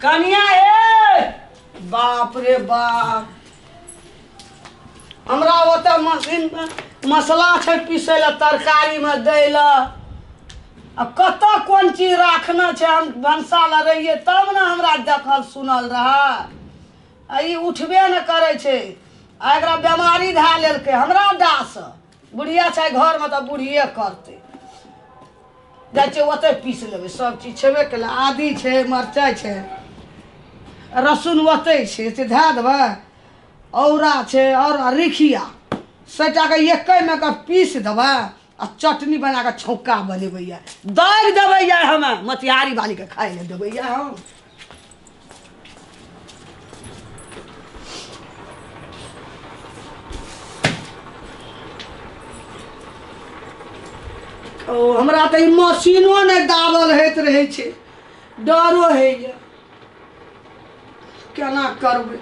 कनिया हे बाप रे बाप हमरा ओतऽ मशीन में मसला छै पीसे ला तरकारी में दै ला अब कत कोन चीज राखना छै हम भंसा ला रहिए तब ना हमरा देखल सुनल रहा ई उठबे न करे छै एकरा बीमारी धा लेलकै हमरा दास बुढ़िया छै घर में तो बुढ़िए करते जाइ छै ओतै पीस लेबै सब चीज छेबे केलै आदी छै मरचाइ छै रसुन ओतै छै से धए देबै औरा छै और रिखिया सटाके एकैमे के पीस देबै आ चटनी बना के छौका बनेबै या दालि देबै या हमे मतिहारी वाली के खाइ ले देबै या हम ओ हमरा तऽ ई मशीनो नहि दाबल होइत रहै छै डरो होइए केना करबै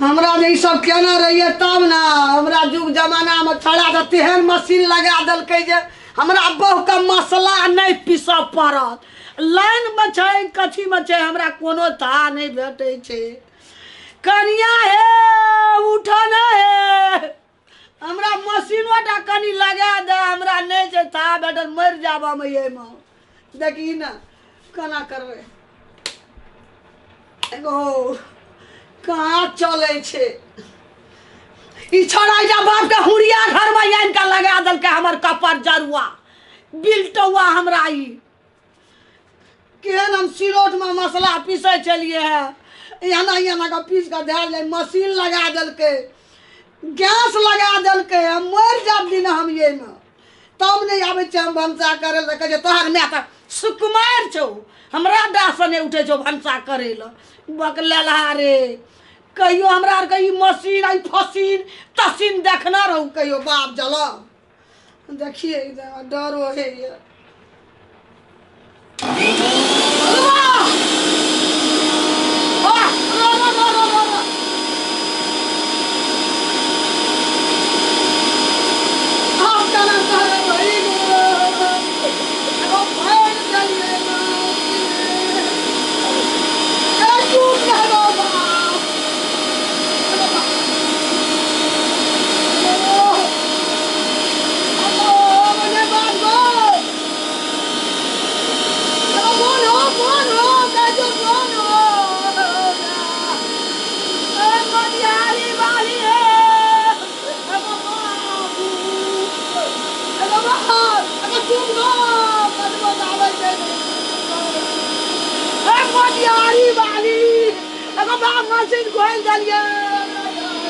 हमरा जे ई सब केना रहिए तब ना हमरा जुग जमाना में छड़ा तऽ तेहन मशीन लगा देलकै जे हमरा बहुके मसला नहि पीसऽ पड़त लाइन में छै कथी में छै हमरा कोनो था नहि भेटै छै कनिया हे उठ ना हे हमरा मशीनोटा कनी लगा दे हमरा नहीं छै था बेटर मर जाब हम एहिमे देखी ना केना करबै एगो कहाँ चले छे ई छोड़ा जा बाप के हुरिया घर में आन के लगा देलकै हमर कपर जरुआ बिल्टुआ हमरा ई केहन हम सिलौट में मसला पीसे चलिए है यहाँ का पीस के धै ले मशीन लगा देलकै गैस लगा देलकै हम मर जाब दिन हम ये में तब नहीं आवे छै हम भंसा करे ल कहे तोहर मैं त सुकुमार छौ हमरा दास नहीं उठे छौ भंसा करे ल बकलेला रे कहियो हमरा आर के ई मशीन आई फसीन तसीन देखना रहू कहियो बाप जला देखिए डरो है ये मटियारी वाली एगो बाप मशीन खोल देलिए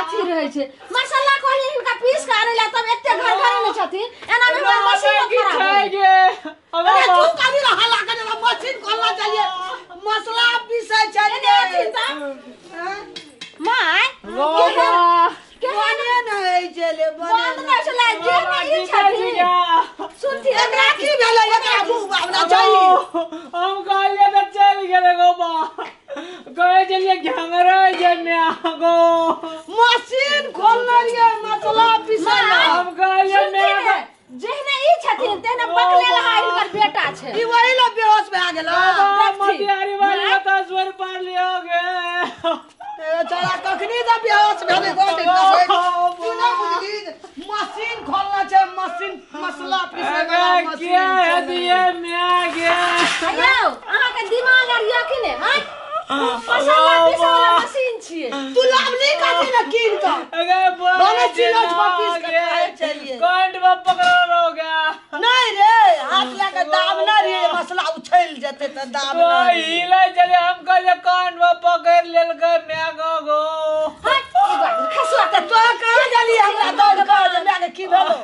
मसाला कहले इनका पीस के आने ला तब एते घर घर में छथिन एना में मशीन खराब है अरे तू कभी हल्ला करे मशीन खोलना चाहिए मसला पीसे चाहिए माय बने नहीं चले बने चला जे नहीं छथि सुनथि एकरा की भेलै एकरा मुंह बाबना चाहिए हम कहलिए त चल गेले गो बा कहे चलिए घंगरा जन्या गो मशीन खोलने रे मसला पिसला हम कहलिए मैं जेहने ई छथिन तेने बकले लहा इनकर बेटा छै ई वही लो बेहोश भए गेल मटियारी वाली बता स्वर पार लियोगे चला कखनी त बेहोश भेलै गोटे मशीन खोलना छै मशीन मसला पिसै वाला मशीन क्या है दिए मैं गया यौ अहाँ के दिमाग आर य कि ने हैं मसाला पीसे वाला मशीन छिए तू लावली काटी न कीन क अगर बने चिलोच पर पीस के खाए चलिए कंठ में पकड़ हो गया नहीं रे हाथ लगा दाबना रे मसला उछल जते त दाबना तो हिले चले हम कहले कंठ में पकड़ लेल के मैं गो हट ई बात खसुआ त तो कहां गेली हमरा दौड़ कर जे मैं की भेलो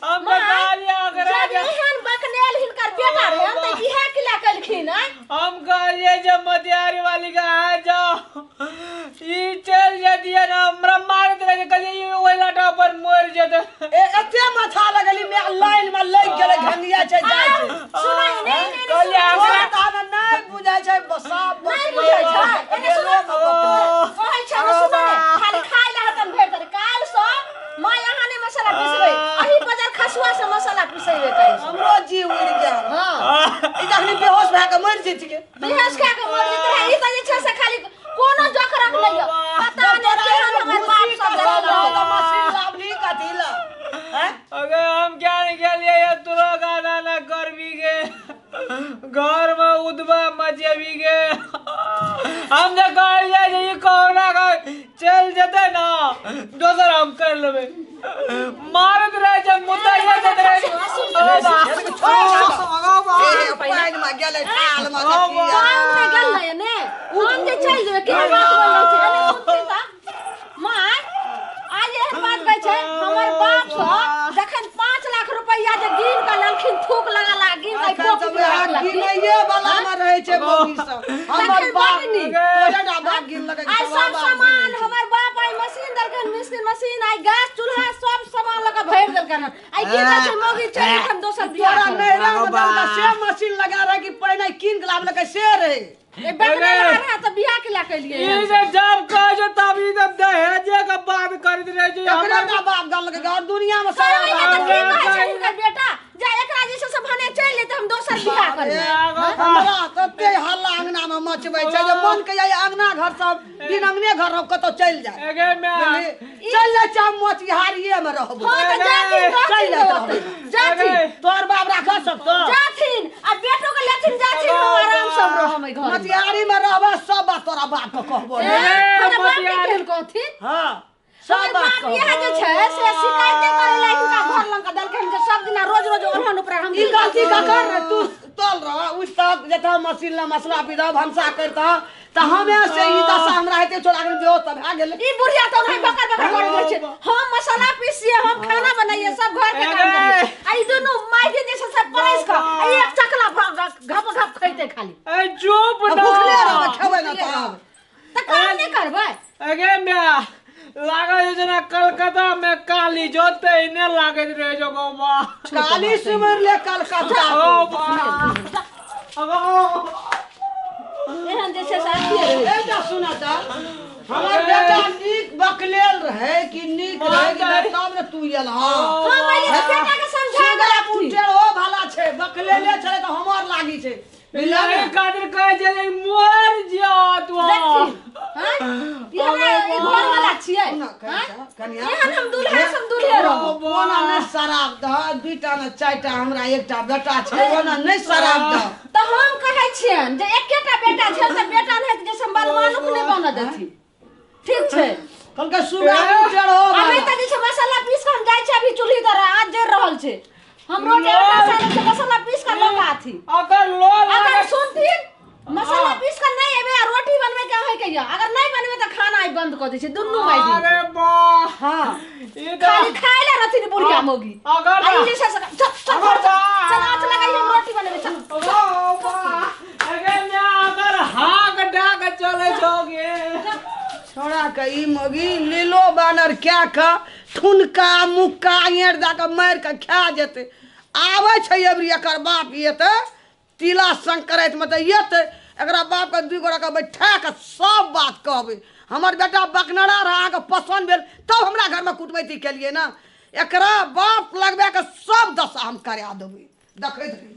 हम कहलिए अगर जब एहन बकनेल हिनकर बेटा रहे हम त इहे किला कलखिन हैं हम कहलिए जब मटियारी वाली का आ जाओ ई चल जदी ना हमरा मार दे कहलिए ये ओइ लाटा पर मर जते एते माथा लगली मैं लाइन में लग गेले घंगिया छै जाय छै सुनाई नहीं कहलिए हमरा ताना नहीं बुझाय छै बसाब नहीं बुझाय छै एने सुनो कहै छै न सुनो खाली खाइ ला हतन भेट तर काल सो मां यहां ने मसाला पिसबै अही बाजार खसुआ से मसाला पिसैबे काल हमरो जी उड़ गेल हां ई जखनी बेहोश भए के मर जैतिए बेहोश का के मर जेतै ई त जे छै से खाली कोनो जखरक नहीं पता नहीं केहन हमर बाप सब तो मशीन लावली कथी ला हैं अगर हम क्या नहीं गेलिए ये तुरो गाना ना करबी के घर में उदबा मचेबी के हम ने कहलिए जे ई कोना का चल जते ना दोसर हम कर लेबे मारत रहे जब मुद्दा ये दे रहे पाइन में गेले थाल में कथी पाइन में गेल ने हम जे चल जेबे के बात बोलै छै अरे सुनती त माय आज एहन बात कहै छै हमर बाप स जखन 5 लाख रुपया जे गिन के ललखिन थूक लगा गिन के सब गिनइए वाला में रहे छै मौगी सब हमर बाप तोरा बाप गिन लगे आई सब सामान हमर बाप आई मशीन दलकन मिस्त्री मशीन आई गैस चूल्हा सब सामान लगा भर देलकन आई गिन छै मौगी चल हम दोसर बियाह तोरा नैरा में दलका से मशीन लगा रहे कि पहिने कीन के लाव लगे से रहे ए बकरे रहा त बियाह के ला के लिए ये जे जब कह जो तब ई जब दहेजे का बात करत रहे जो एकरा का बाप गल लगे और दुनिया में सारा बेटा जा एकरा जैसे सब भने चल ले त हम दोसर बियाह करबे हमरा तते हल्ला अंगना में मचबै छै जे मन के जाय अंगना घर सब दिन अंगने घर रह कतो चल जाय एगे में चल जा चाम मोतिहारिए में रहबो हां त चल जा जाथि तोर बाप राख सकतो जाथिन आ बेटो के लेथिन जाथिन हम आराम से रहम घर मोतिहारी में रहबा सब बात तोरा बाप के कहबो हमरा बाप के कहथिन हां सब बात कहबो यह जे छै से शिकायत करे ला इनका घर लंग का दलखन जे सब दिन रोज रोज ओहन ऊपर हम ई गलती का कर तू तोल रह उस तक जथा मशीन ला मसला पीदा भंसा करता त हमे से ई दशा हमरा हेते छोड़ा के बेहोश त भा गेल ई बुढ़िया तो नहीं बकर बकर करे छै हम मसाला पीसिए हम खाना बनाइए सब घर के काम करिए आई दोनों माई के जैसे सब परस का एक चकला घप घप खइते खाली ए चुप ना भूखले रह खेबै ना त काम नहीं करबै एगे में लागा योजना कलकत्ता में काली जोते इने लागत रहे जो गोबा काली सुमर ले कलकत्ता ओ बा एहन जैसे साथी रहे बेटा सुना त हमर बेटा नीक बकलेल रहे कि नीक रहे कि तब न तू एल हां हां मालिक बेटा के समझा गला पुटे ओ भला छै बकलेले छै त हमर लागी छै बिलाए कादर कहे चले मर जा तू हां ये हमरा ई घर वाला छियै कन्या एहन हम दूल्हा सब दूल्हे रहो ओना नै शराब द दुईटा न चारटा हमरा एकटा बेटा छै ओना नै शराब द त हम कहै छियन जे एकेटा बेटा छै त बेटा नै जैसे बलवानुक नै बन देथि ठीक छै कल के सुबह उठल हो अबे त जैसे मसाला पीस के हम जाय छै अभी चूल्ही तर आज जर रहल छै हमरो जे मसाला पीस के लगा थी अगर लोल अगर सुनथिन मसाला पीस के नहीं एबे रोटी बनवे के है कहिया अगर नहीं बनवे त खाना आई बंद कर दे छै दुन्नु माई दिन अरे बा हां ये खाली खाए ला रहथिन बुढ़िया मोगी अगर आई जैसे चल हाथ लगाई हम रोटी बनवे चल अगर मैं अगर हाक डाक चल बोले छोगे छोड़ा के ई मगी लीलो बानर क्या का ठुनका मुक्का येर दा के मार के खा जेते आवे छै अबरी एकर बाप येते तिला संक्रांति में त येते एकरा बाप के 2 गोरा के बैठा के सब बात कहबे हमर बेटा बकनड़ा रहा के पसंद भेल तब हमरा घर में कुटबैती केलिए ना एकरा बाप लगबे के सब दशा हम करा देबे देखैत रही